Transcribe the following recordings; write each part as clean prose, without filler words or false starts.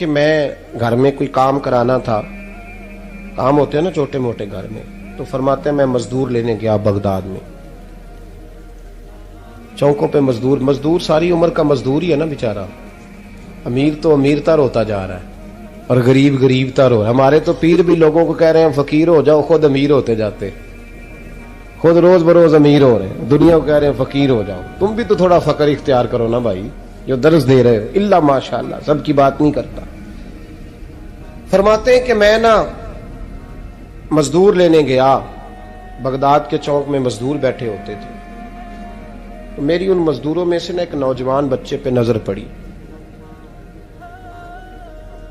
کہ میں گھر میں کوئی کام کرانا تھا، کام ہوتے ہیں نا چھوٹے موٹے گھر میں، تو فرماتے ہیں میں مزدور لینے گیا بغداد میں، چوکوں پہ مزدور ساری عمر کا مزدور ہی ہے نا بیچارہ، امیر تو امیر تر ہوتا جا رہا ہے اور غریب غریب تر ہو رہا ہے۔ ہمارے تو پیر بھی لوگوں کو کہہ رہے ہیں فقیر ہو جاؤ، خود امیر ہوتے جاتے، خود روز بروز امیر ہو رہے ہیں، دنیا کو کہہ رہے ہیں فقیر ہو جاؤ۔ تم بھی تو تھوڑا فقر اختیار کرو نا بھائی، جو درس دے رہے ہو، الا ماشاءاللہ، سب کی بات نہیں کرتا۔ فرماتے ہیں کہ میں نا مزدور لینے گیا، بغداد کے چوک میں مزدور بیٹھے ہوتے تھے، تو میری ان مزدوروں میں سے نا ایک نوجوان بچے پہ نظر پڑی،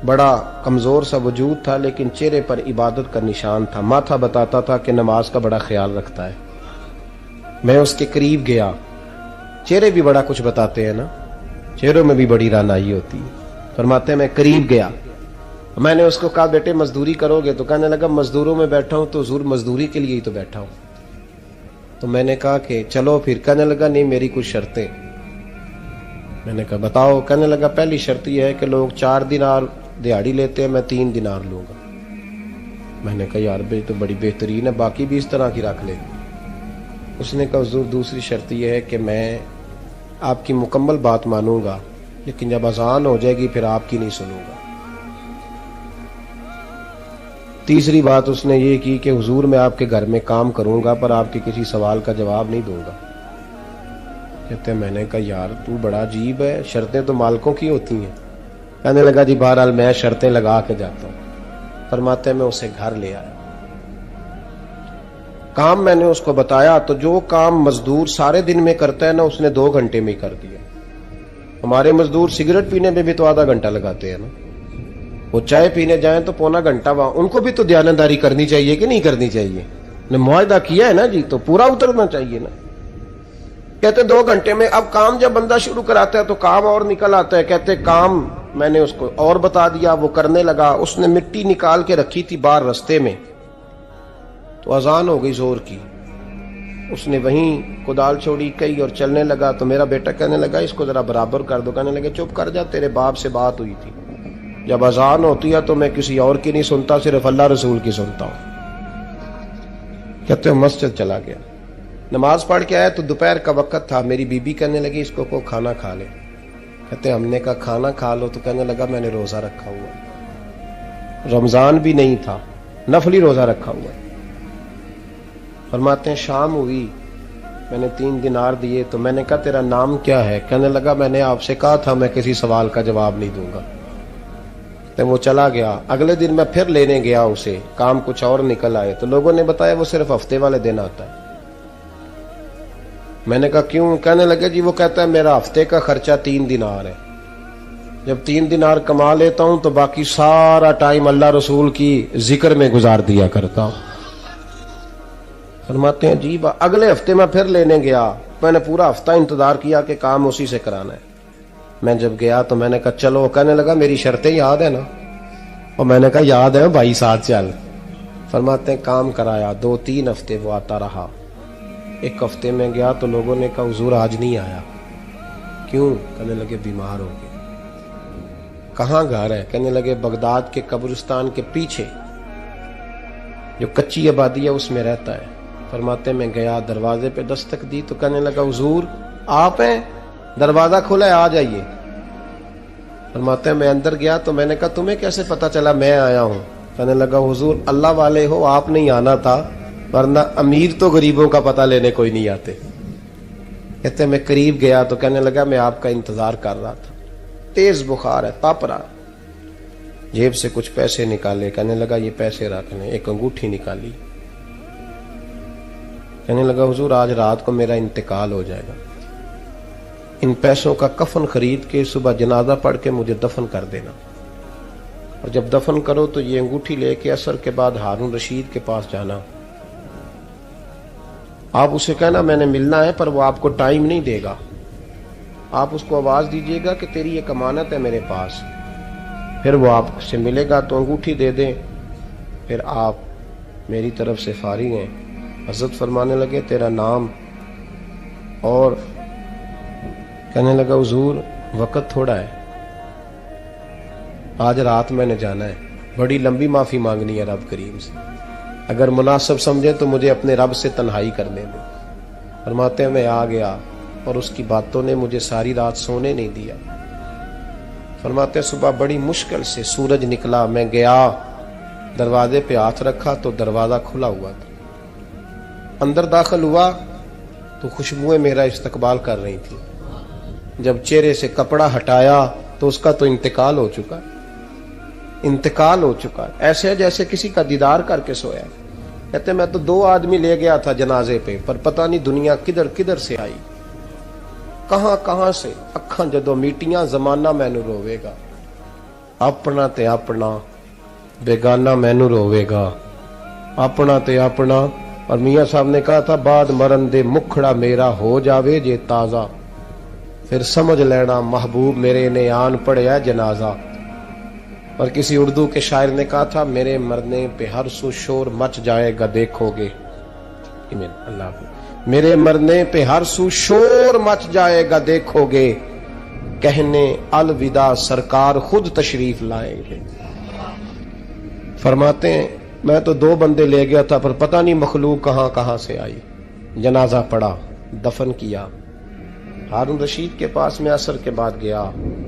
بڑا کمزور سا وجود تھا لیکن چہرے پر عبادت کا نشان تھا، ماتھا بتاتا تھا کہ نماز کا بڑا خیال رکھتا ہے۔ میں اس کے قریب گیا، چہرے بھی بڑا کچھ بتاتے ہیں نا، چہروں میں بھی بڑی رانائی ہوتی ہے۔ فرماتے ہیں میں قریب گیا، میں نے اس کو کہا بیٹے مزدوری کرو گے؟ تو کہنے لگا مزدوروں میں بیٹھا ہوں تو حضور مزدوری کے لیے ہی تو بیٹھا ہوں۔ تو میں نے کہا کہ چلو پھر، کہنے لگا نہیں میری کچھ شرطیں۔ میں نے کہا بتاؤ؟ کہنے لگا پہلی شرط یہ ہے کہ لوگ 4 دینار دیہاڑی لیتے ہیں، میں 3 دینار لوں گا۔ میں نے کہا یار بھائی تو بڑی بہترین ہے، باقی بھی اس طرح کی رکھ لے۔ اس نے کہا حضور دوسری شرط یہ ہے کہ میں آپ کی مکمل بات مانوں گا لیکن جب اذان ہو جائے گی پھر آپ کی نہیں سنوں گا۔ تیسری بات اس نے یہ کی کہ حضور میں آپ کے گھر میں کام کروں گا پر آپ کے کسی سوال کا جواب نہیں دوں گا۔ کہتے ہیں میں نے کہا یار تو بڑا عجیب ہے، شرطیں تو مالکوں کی ہوتی ہیں۔ کہنے لگا جی بہرحال میں شرطیں لگا کے جاتا ہوں۔ فرماتے ہیں میں اسے گھر لے آیا، کام میں نے اس کو بتایا تو جو کام مزدور سارے دن میں کرتا ہے نا اس نے 2 گھنٹے میں کر دیا۔ ہمارے مزدور سگریٹ پینے میں بھی تو آدھا گھنٹہ لگاتے ہیں نا، وہ چائے پینے جائیں تو پونا گھنٹہ، وہاں ان کو بھی تو دیانتداری کرنی چاہیے کہ نہیں کرنی چاہیے؟ نے معاہدہ کیا ہے نا جی، تو پورا اترنا چاہیے نا۔ کہتے 2 گھنٹے میں، اب کام جب بندہ شروع کراتا ہے تو کام اور نکل آتا ہے۔ کہتے کام میں نے اس کو اور بتا دیا، وہ کرنے لگا۔ اس نے مٹی نکال کے رکھی تھی باہر رستے میں، تو اذان ہو گئی زور کی، اس نے وہیں کدال چھوڑی کئی اور چلنے لگا۔ تو میرا بیٹا کہنے لگا اس کو ذرا برابر کر دو۔ کہنے لگے چپ کر جا، تیرے باپ سے بات ہوئی تھی، جب اذان ہوتی ہے تو میں کسی اور کی نہیں سنتا، صرف اللہ رسول کی سنتا ہوں۔ کہتے ہیں مسجد چلا گیا، نماز پڑھ کے آیا تو دوپہر کا وقت تھا۔ میری بیوی کہنے لگی اس کو کھانا کھا لے۔ کہتے ہیں ہم نے کہا کھانا کھا لو، تو کہنے لگا میں نے روزہ رکھا ہوا، رمضان بھی نہیں تھا، نفلی روزہ رکھا ہوا۔ فرماتے ہیں شام ہوئی، میں نے 3 دینار دیے تو میں نے کہا تیرا نام کیا ہے؟ کہنے لگا میں نے آپ سے کہا تھا میں کسی سوال کا جواب نہیں دوں گا۔ تو وہ چلا گیا۔ اگلے دن میں پھر لینے گیا اسے، کام کچھ اور نکل آئے تو لوگوں نے بتایا وہ صرف ہفتے والے دن آتا ہے۔ میں نے کہا کیوں؟ کہنے لگے جی وہ کہتا ہے میرا ہفتے کا خرچہ 3 دینار ہے، جب 3 دینار کما لیتا ہوں تو باقی سارا ٹائم اللہ رسول کی ذکر میں گزار دیا کرتا ہوں۔ فرماتے ہیں عجیب۔ اگلے ہفتے میں پھر لینے گیا، میں نے پورا ہفتہ انتظار کیا کہ کام اسی سے کرانا ہے۔ میں جب گیا تو میں نے کہا چلو، کہنے لگا میری شرطیں یاد ہے نا؟ اور میں نے کہا یاد ہے بھائی، ساتھ چل۔ فرماتے ہیں کام کرایا، 2-3 ہفتے وہ آتا رہا۔ ایک ہفتے میں گیا تو لوگوں نے کہا حضور آج نہیں آیا، کیوں؟ کہنے لگے بیمار ہو گئے۔ کہاں گھر ہے؟ کہنے لگے بغداد کے قبرستان کے پیچھے جو کچی آبادی ہے اس میں رہتا ہے۔ فرماتے میں گیا، دروازے پہ دستک دی تو کہنے لگا حضور آپ ہیں؟ دروازہ کھلا ہے، آ جائیے۔ فرماتے ہیں میں اندر گیا تو میں نے کہا تمہیں کیسے پتا چلا میں آیا ہوں؟ کہنے لگا حضور اللہ والے ہو، آپ نہیں آنا تھا، ورنہ امیر تو غریبوں کا پتہ لینے کوئی نہیں آتے۔ کہتے میں قریب گیا تو کہنے لگا میں آپ کا انتظار کر رہا تھا، تیز بخار ہے، تپ رہا۔ جیب سے کچھ پیسے نکالے، کہنے لگا یہ پیسے رکھ لیں۔ ایک انگوٹھی نکالی، کہنے لگا حضور آج رات کو میرا انتقال ہو جائے گا، ان پیسوں کا کفن خرید کے صبح جنازہ پڑھ کے مجھے دفن کر دینا، اور جب دفن کرو تو یہ انگوٹھی لے کے عصر کے بعد ہارون رشید کے پاس جانا، آپ اسے کہنا میں نے ملنا ہے پر وہ آپ کو ٹائم نہیں دے گا، آپ اس کو آواز دیجئے گا کہ تیری ایک امانت ہے میرے پاس، پھر وہ آپ سے ملے گا تو انگوٹھی دے دیں، پھر آپ میری طرف سے فارغ ہیں۔ حضرت فرمانے لگے تیرا نام؟ اور کہنے لگا حضور وقت تھوڑا ہے، آج رات میں نے جانا ہے, بڑی لمبی معافی مانگنی ہے رب کریم سے, اگر مناسب سمجھے تو مجھے اپنے رب سے تنہائی کرنے دیں. فرماتے ہیں میں آ گیا اور اس کی باتوں نے مجھے ساری رات سونے نہیں دیا. فرماتے ہیں صبح بڑی مشکل سے سورج نکلا, میں گیا دروازے پہ ہاتھ رکھا تو دروازہ کھلا ہوا تھا. اندر داخل ہوا تو خوشبوئیں میرا استقبال کر رہی تھی. جب چہرے سے کپڑا ہٹایا تو اس کا تو انتقال ہو چکا ہے, ایسے ہے جیسے کسی کا دیدار کر کے سویا. کہتے میں تو 2 آدمی لے گیا تھا جنازے پہ, پر پتہ نہیں دنیا کدھر کدھر سے آئی, کہاں سے. اکھاں جدو میٹیاں زمانہ مینو روے گا, اپنا تے اپنا بیگانہ مینو روے گا, اپنا تے اپنا. اور میاں صاحب نے کہا تھا بعد مرن دے مکھڑا میرا ہو جاوے جے تازہ, پھر سمجھ لینا محبوب میرے نے آن پڑیا جنازہ. اور کسی اردو کے شاعر نے کہا تھا میرے مرنے پہ ہر سو شور مچ جائے گا دیکھو گے. اللہ میرے مرنے پہ ہر سو شور مچ جائے گا دیکھو گے, کہنے الوداع سرکار خود تشریف لائیں گے. فرماتے ہیں میں تو 2 بندے لے گیا تھا پر پتہ نہیں مخلوق کہاں سے آئی. جنازہ پڑا, دفن کیا. ہارون رشید کے پاس میں عصر کے بعد گیا,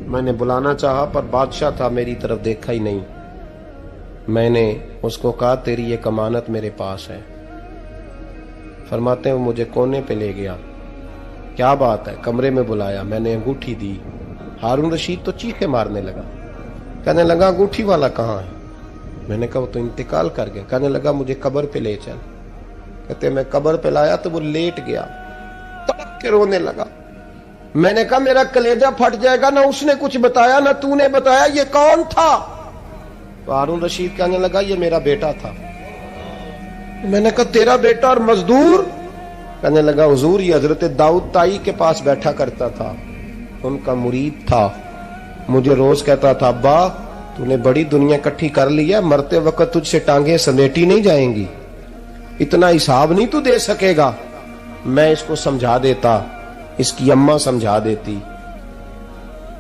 میں نے بلانا چاہا پر بادشاہ تھا, میری طرف دیکھا ہی نہیں. میں نے اس کو کہا تیری ایک امانت میرے پاس ہے. فرماتے ہیں وہ مجھے کونے پہ لے گیا. کیا بات ہے؟ کمرے میں بلایا, میں نے انگوٹھی دی. ہارون رشید تو چیخے مارنے لگا, کہنے لگا انگوٹھی والا کہاں ہے؟ میں نے کہا وہ تو انتقال کر گیا. کہنے لگا مجھے قبر پہ لے چل. کہتے میں قبر پہ لایا تو وہ لیٹ گیا, تڑپ کے رونے لگا. میں نے کہا میرا کلیجہ پھٹ جائے گا, نہ اس نے کچھ بتایا نہ تو نے بتایا, یہ کون تھا؟ تو ہارون رشید کہنے لگا یہ میرا بیٹا تھا. میں نے کہا تیرا بیٹا اور مزدور؟ کہنے لگا حضور یہ حضرت داؤد تائی کے پاس بیٹھا کرتا تھا, ان کا مرید تھا. مجھے روز کہتا تھا ابا تو نے بڑی دنیا کٹھی کر لی ہے, مرتے وقت تجھ سے ٹانگیں سمیٹی نہیں جائیں گی, اتنا حساب نہیں تو دے سکے گا. میں اس کو سمجھا دیتا, اس کی اماں سمجھا دیتی.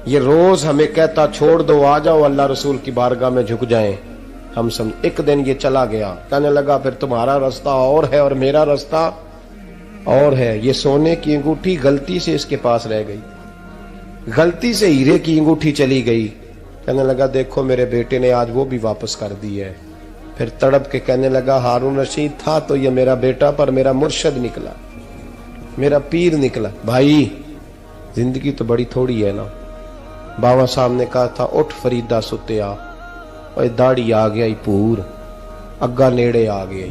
یہ روز ہمیں کہتا چھوڑ دو آ جاؤ اللہ رسول کی بارگاہ میں جھک جائیں. ہم ایک دن یہ چلا گیا, کہنے لگا پھر تمہارا راستہ اور ہے اور میرا راستہ اور ہے. یہ سونے کی انگوٹھی غلطی سے اس کے پاس رہ گئی, غلطی سے ہیرے کی انگوٹھی چلی گئی. کہنے لگا دیکھو میرے بیٹے نے آج وہ بھی واپس کر دی ہے. پھر تڑپ کے کہنے لگا ہارون رشید تھا تو یہ میرا بیٹا, پر میرا مرشد نکلا, میرا پیر نکلا. بھائی زندگی تو بڑی تھوڑی ہے نا. بابا صاحب نے کہا تھا اٹھ فریدہ ستیا, اور داڑھی آ گیا پور, اگا نیڑے آ گیا,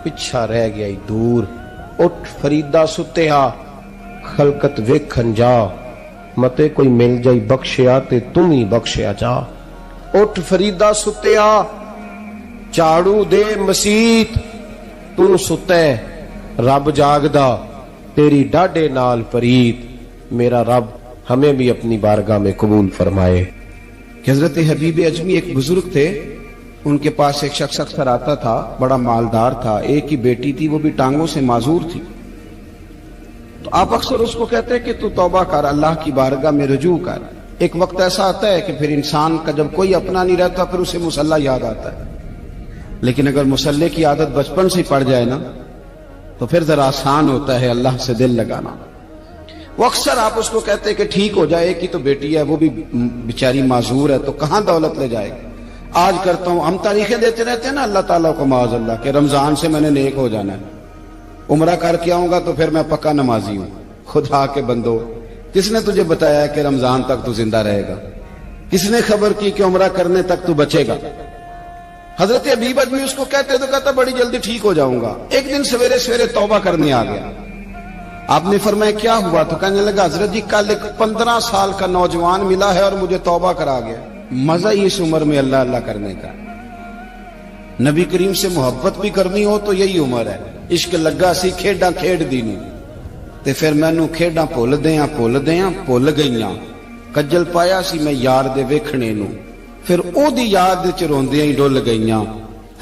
پچھا رہ گیا دور. اٹھ فریدہ ستیا خلقت ویکھن جا, متے کوئی مل جائی بخشیا تے تم ہی بخشیا جا. اٹھ فریدہ ستیا چاڑو دے مسیت, تو ستے رب جاگدا تیری ڈاڈے نال پریت. میرا رب ہمیں بھی اپنی بارگاہ میں قبول فرمائے. کہ حضرت حبیب اجمی ایک بزرگ تھے, ان کے پاس ایک شخص اکثر آتا تھا, بڑا مالدار تھا, ایک ہی بیٹی تھی, وہ بھی ٹانگوں سے معذور تھی. تو آپ اکثر اس کو کہتے ہیں کہ تو توبہ کر, اللہ کی بارگاہ میں رجوع کر. ایک وقت ایسا آتا ہے کہ پھر انسان کا جب کوئی اپنا نہیں رہتا پھر اسے مصلی یاد آتا ہے, لیکن اگر مصلی کی عادت بچپن سے پڑ جائے نا تو پھر ذرا آسان ہوتا ہے اللہ سے دل لگانا. وہ اکثر آپ اس کو کہتے ہیں کہ ٹھیک ہو جائے, کہ تو بیٹی ہے وہ بھی بیچاری معذور ہے, تو کہاں دولت لے جائے گی. آج کرتا ہوں, ہم تاریخیں دیتے رہتے ہیں نا اللہ تعالیٰ کو معاذ اللہ کہ رمضان سے میں نے نیک ہو جانا ہے, عمرہ کر کے آؤں گا تو پھر میں پکا نمازی ہوں. خدا کے بندو, کس نے تجھے بتایا کہ رمضان تک تو زندہ رہے گا؟ کس نے خبر کی کہ عمرہ کرنے تک تو بچے گا؟ حضرت حبیب اجمی اس کو کہتے تو کہتا بڑی جلدی ٹھیک ہو جاؤں گا. ایک دن سویرے سویرے توبہ کرنے آ گیا. آپ نے فرمایا کیا ہوا؟ تو کہنے لگا حضرت جی کل ایک 15 سال کا نوجوان ملا ہے اور مجھے توبہ کرا گیا. مزہ ہی اس عمر میں اللہ اللہ کرنے کا. نبی کریم سے محبت بھی کرنی ہو تو یہی عمر ہے. عشق لگا سی کھیڈاں کھیڈ دی نہیں, تے پھر مینوں کھیڈاں بھول بھول گئیاں. کجل پایا سی میں یار دے ویکھنے نو, پھر او دی یاد وچ روندیاں ہی ڈل گئیاں.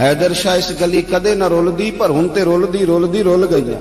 حیدر شاہ اس گلی کدے نہ رولدی, پر ہن تے رول گئیاں.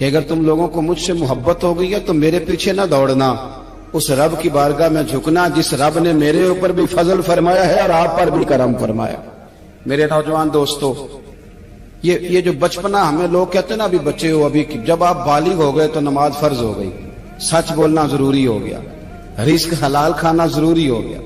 کہ اگر تم لوگوں کو مجھ سے محبت ہو گئی ہے تو میرے پیچھے نہ دوڑنا، اس رب کی بارگاہ میں جھکنا جس رب نے میرے اوپر بھی فضل فرمایا ہے اور آپ پر بھی کرم فرمایا۔ میرے نوجوان دوستو، یہ جو بچپنا ہمیں لوگ کہتے ہیں نا ابھی بچے ہو، ابھی جب آپ بالغ ہو گئے تو نماز فرض ہو گئی، سچ بولنا ضروری ہو گیا، رزق حلال کھانا ضروری ہو گیا۔